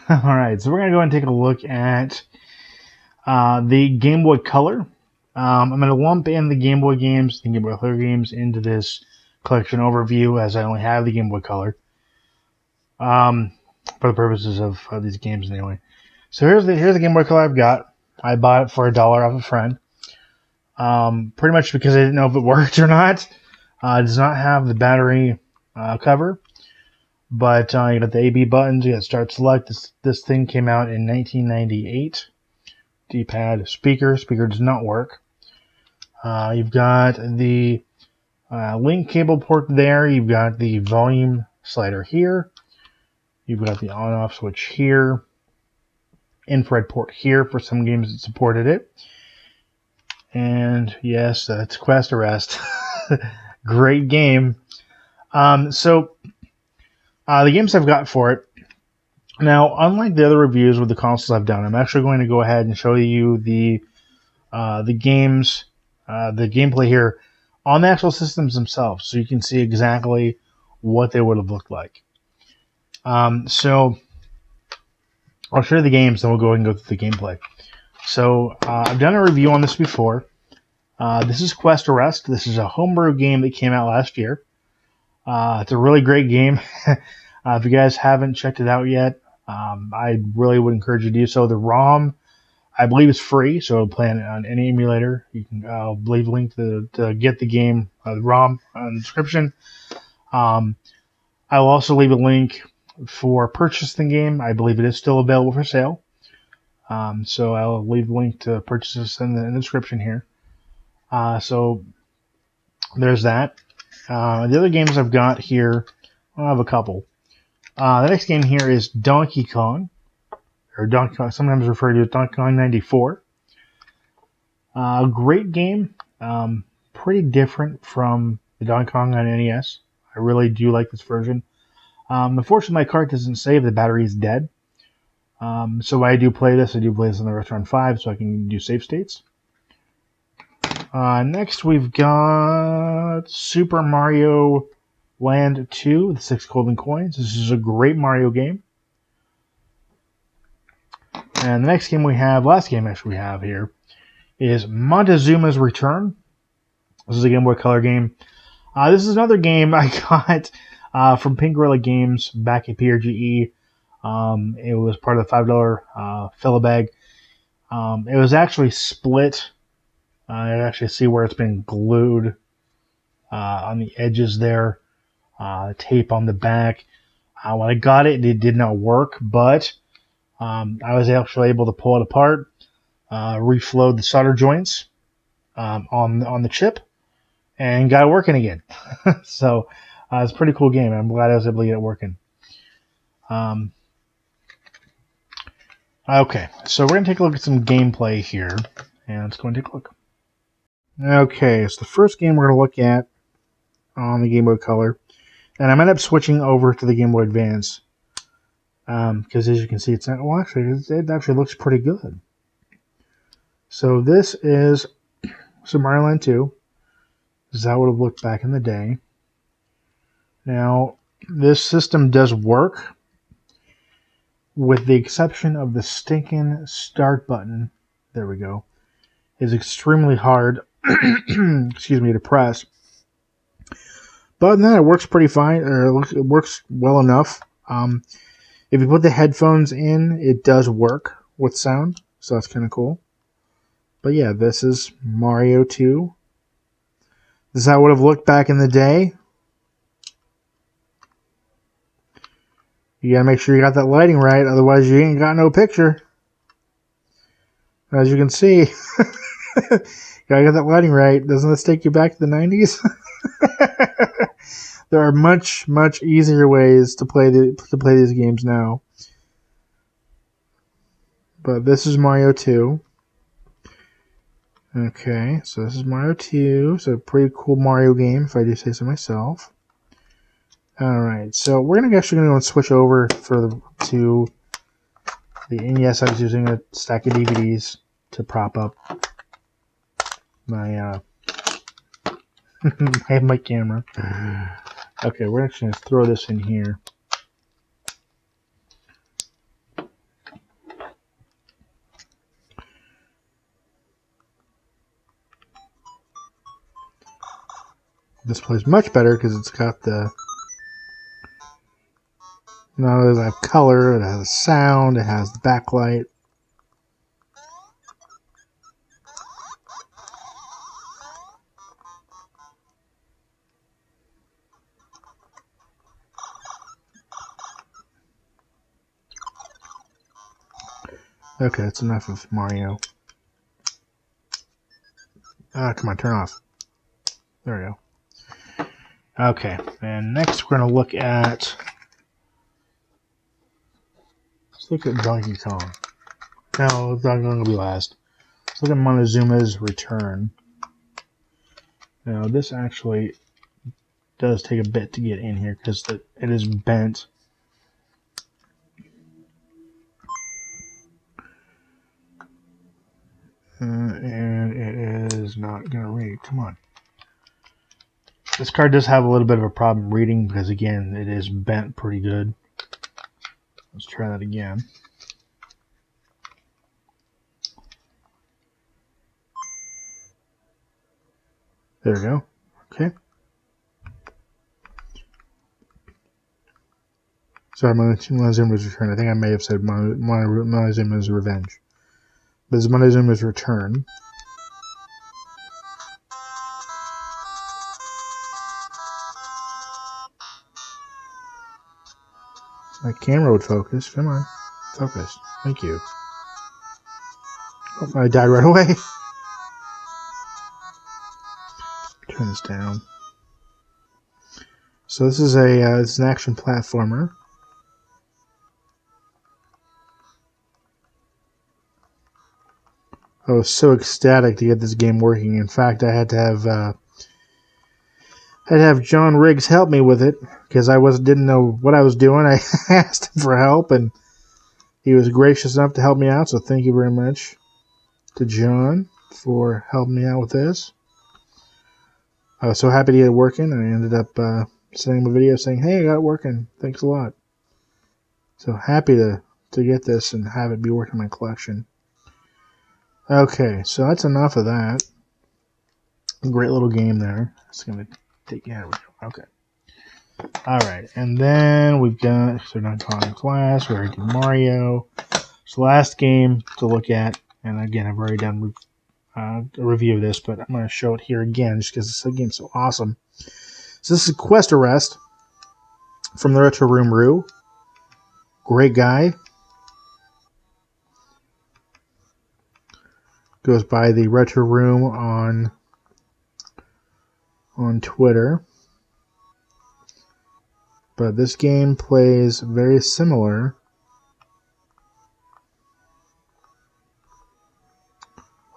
Alright, so we're going to go and take a look at the Game Boy Color. I'm going to lump in the Game Boy games, the Game Boy Color games, into this collection overview, as I only have the Game Boy Color. For the purposes of these games anyway. So here's the Game Boy Color I've got. I bought it for $1 off a friend. Pretty much because I didn't know if it worked or not. It does not have the battery cover. But you got the A/B buttons, you got start select. This thing came out in 1998. D-pad speaker does not work. You've got the link cable port there. You've got the volume slider here. You've got the on-off switch here. Infrared port here for some games that supported it. And yes, that's Quest Arrest. Great game. The games I've got for it. Now, unlike the other reviews with the consoles I've done, I'm actually going to go ahead and show you the games, the gameplay here on the actual systems themselves, so you can see exactly what they would have looked like. So I'll show you the games, then we'll go ahead and go through the gameplay. So I've done a review on this before. This is Quest Arrest. This is a homebrew game that came out last year. It's a really great game. If you guys haven't checked it out yet, I really would encourage you to do so. The ROM, I believe, is free, so play it on any emulator. You can leave a link to get the game, the ROM, in the description. I will also leave a link for purchasing the game. I believe it is still available for sale. So I'll leave a link to purchase this in the description here. So there's that. The other games I've got here, I have a couple. The next game here is Donkey Kong, or Donkey Kong, sometimes referred to as Donkey Kong 94. Great game, pretty different from the Donkey Kong on NES. I really do like this version. Unfortunately, my card doesn't save; the battery is dead. So when I do play this on the Restaurant 5, so I can do save states. Next, we've got Super Mario Land 2, the 6 golden coins. This is a great Mario game. And the next game we have, last game actually we have here, is Montezuma's Return. This is a Game Boy Color game. This is another game I got from Pink Gorilla Games back at PRGE. It was part of the $5 fill bag. It was actually split. I actually see where it's been glued on the edges there. Tape on the back. When I got it, it did not work, but I was actually able to pull it apart, reflow the solder joints on the chip, and got it working again. So it's a pretty cool game. I'm glad I was able to get it working. Okay, so we're going to take a look at some gameplay here, and let's go and take a look. Okay, so the first game we're going to look at on the Game Boy Color, and I'm going to end up switching over to the Game Boy Advance, because as you can see, it's not, well, actually, it actually looks pretty good. So this is Super Mario Land 2. This is how it would have looked back in the day. Now, this system does work, with the exception of the stinking start button. There we go. Is extremely hard, excuse me, to press. But other than that, it works pretty fine, or it works well enough. If you put the headphones in, it does work with sound, so that's kind of cool. But yeah, this is Mario 2. This is how it would have looked back in the day. You gotta make sure you got that lighting right, otherwise you ain't got no picture. As you can see, gotta get that lighting right. Doesn't this take you back to the 90s? There are much, much easier ways to play these games now. But this is Mario 2. Okay, so this is Mario 2. So a pretty cool Mario game, if I do say so myself. Alright, so we're actually going to switch over to the NES. I was using a stack of DVDs to prop up my my camera. Okay, we're actually going to throw this in here. This plays much better because it's got the not only does it have color, it has sound, it has the backlight. Okay, that's enough of Mario. Ah, come on, turn off. There we go. Okay, and next we're going to look at... Let's look at Donkey Kong. No, Donkey Kong will be last. Let's look at Montezuma's Return. Now, this actually does take a bit to get in here because it is bent. And it is not going to read. Come on. This card does have a little bit of a problem reading because, again, it is bent pretty good. Let's try that again. There we go. Okay. Sorry, Montezuma's Return. I think I may have said Montezuma's Revenge. This is Montezuma's Return. My camera would focus. Come on. Focus. Thank you. Oh, I died right away. Turn this down. So this is it's an action platformer. I was so ecstatic to get this game working. In fact, I had to have John Riggs help me with it because I didn't know what I was doing. I asked him for help, and he was gracious enough to help me out. So thank you very much to John for helping me out with this. I was so happy to get it working, and I ended up sending him a video saying, "Hey, I got it working. Thanks a lot." So happy to get this and have it be working in my collection. Okay, so that's enough of that. Great little game there. It's gonna take you out. Okay. All right, and then we've got so not calling class. We already did Mario. So last game to look at, and again, I've already done a review of this, but I'm going to show it here again just because this game's so awesome. So this is Quest Arrest from the Retro Room Roo. Great guy. Goes by the Retro Room on Twitter. But this game plays very similar.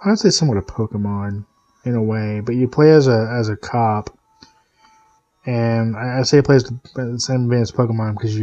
I would say somewhat a Pokemon in a way, but you play as a cop, and I say it plays the same way as Pokemon because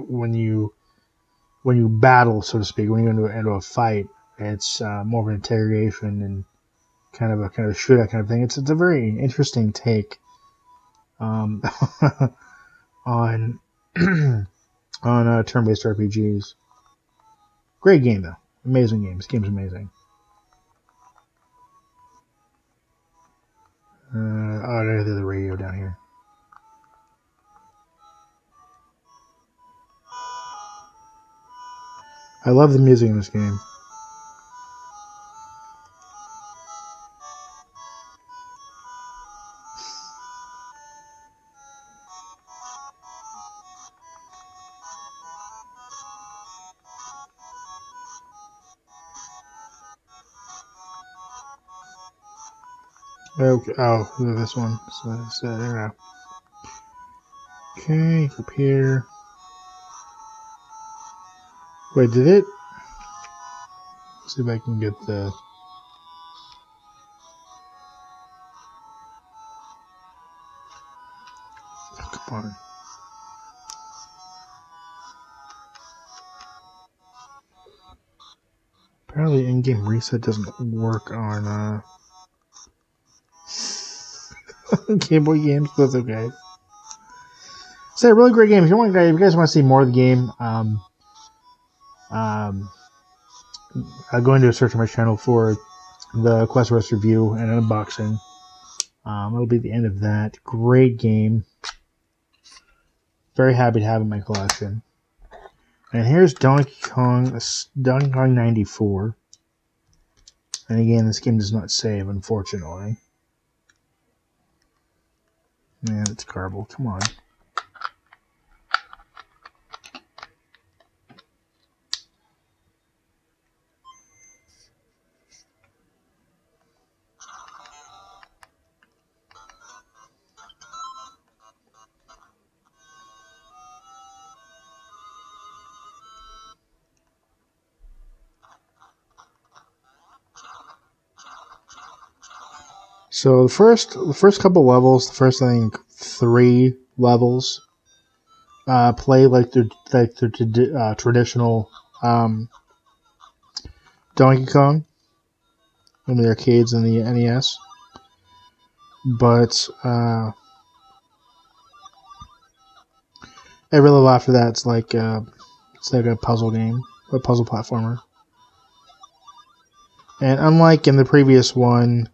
when you battle, so to speak, when you go into a fight, it's more of an interrogation and kind of a shootout kind of thing. It's a very interesting take on on turn-based RPGs. Great game though, amazing game. This game's amazing. Oh, there's the radio down here. I love the music in this game. Okay. Oh, this one. So there we go. Okay, up here. Wait, did it? Let's see if I can get the. Oh, come on. Apparently, in-game reset doesn't work on Game Boy games, but that's okay. So, a really great game. If you guys want to see more of the game, I'll go into a search on my channel for the Quest Arrest review and an unboxing. It'll be the end of that. Great game. Very happy to have it in my collection. And here's Donkey Kong 94. And again, this game does not save, unfortunately. Man, it's garbled. Come on. So the first couple levels, the first I think 3 levels, play like the traditional Donkey Kong in the arcades and the NES, but every level after that it's like a puzzle game, a puzzle platformer. And unlike in the previous one,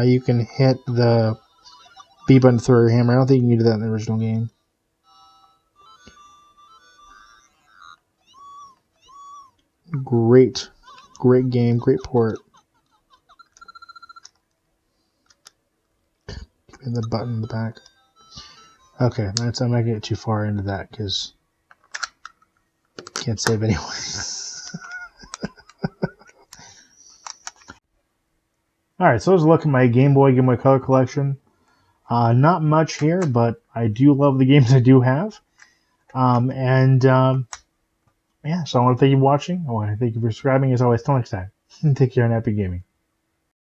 you can hit the B button through your hammer. I don't think you can do that in the original game. Great game, great port. And the button in the back. Okay, I'm not gonna get too far into that because can't save anyway. Alright, so let's look at my Game Boy Color collection. Not much here, but I do love the games I do have. Yeah, so I want to thank you for watching. I want to thank you for subscribing. As always, till next time. Take care and happy gaming.